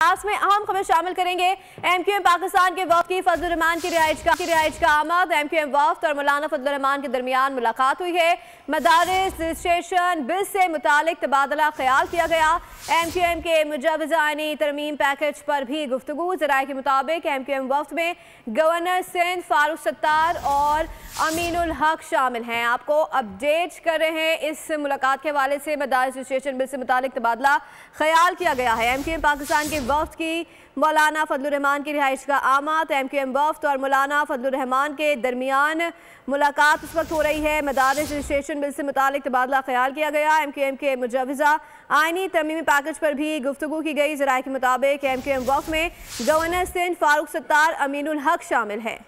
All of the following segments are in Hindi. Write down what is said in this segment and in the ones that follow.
में अहम खबर शामिल करेंगे। एमक्यूएम पाकिस्तान के वफ्द की फजलुर रहमान की रिहाइश का आमद। एमक्यूएम वफ्द और मौलाना फजलुर रहमान के दरमियान मुलाकात हुई है। मदारिस रजिस्ट्रेशन बिल से मुतालिक तबादला ख्याल किया गया। एमक्यूएम के मुजवज़ा आईनी तरमीम पैकेज पर भी गुफ्तगू। ज़राए के मुताबिक एमक्यूएम वफ्द में गवर्नर सिंध फारूक सत्तार और अमीनुल हक शामिल हैं। आपको अपडेट कर रहे हैं इस मुलाकात के हवाले से। मदारिस रजिस्ट्रेशन बिल से मुतालिक तबादला ख्याल किया गया है। एमक्यूएम पाकिस्तान के वफ्द की मौलाना फजलुर रहमान की रिहाइश का आमद। एमक्यूएम वफ्द और मौलाना फजलुर रहमान के दरमियान मुलाकात इस वक्त हो रही है। मदारिस रजिस्ट्रेशन बिल से मुतालिक तबादला ख्याल किया गया। एमक्यूएम के मुजवज़ा आईनी तरमीमी पैकेज पर भी गुफ्तगू की गई। ज़राए के मुताबिक एमक्यूएम वफ्द में गवर्नर सिंध फारूक सत्तार अमीनुल हक शामिल हैं।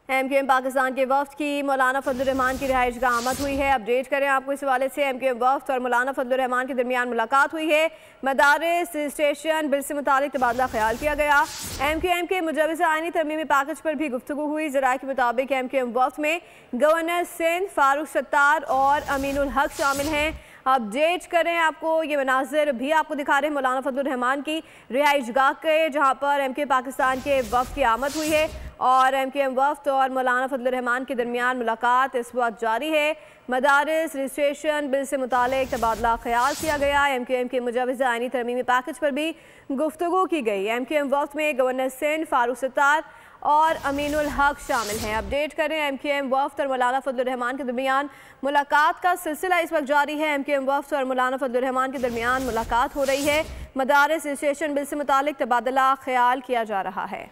एमक्यूएम पाकिस्तान के वफ्द की मौलाना फजलुर रहमान की रिहाइश का आमद हुई है। अपडेट करें आपको इस हवाले से। एमक्यूएम वफ्द और मौलाना फजलुर रहमान के दरमियान मुलाकात हुई है। मदारिस रजिस्ट्रेशन बिल से मुतालिक तबादला ख्याल किया गया। एमक्यूएम के मुजवज़ा आईनी तरमीमी पैकेज पर भी गुफ्तगू हुई। ज़राए के मुताबिक एमक्यूएम वफ्द में गवर्नर सिंध फारूक सत्तार और अमीनुल हक शामिल हैं। अपडेट करें आपको ये मनाजिर भी आपको दिखा रहे हैं मौलाना फजलुर रहमान की रिहाइश गाह के, जहाँ पर एमक्यूएम पाकिस्तान के वफ्द की आमद हुई है और एमक्यूएम वफ्द और मौलाना फजलुर रहमान के दरमियान मुलाकात इस वक्त जारी है। मदारिस रजिस्ट्रेशन बिल से मुतालिक तबादला ख्याल किया गया। एमक्यूएम के मुजवज़ा आईनी तरमीमी पैकेज पर भी गुफ्तगू की गई। एमक्यूएम वफ्द में गवर्नर सिंध फारूक सत्तार और अमीनुल हक शामिल हैं। अपडेट करें एमक्यूएम वफ्द और मौलाना फजलुर रहमान के दरमियान मुलाकात का सिलसिला इस वक्त जारी है। एमक्यूएम वफ्द और मौलाना फजलुर रहमान के दरमियान मुलाकात हो रही है। मदारिस रजिस्ट्रेशन बिल से मुतालिक तबादला ख्याल किया जा रहा है।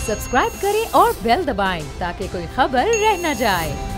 सब्सक्राइब करें और बेल दबाएं ताकि कोई खबर रह न जाए।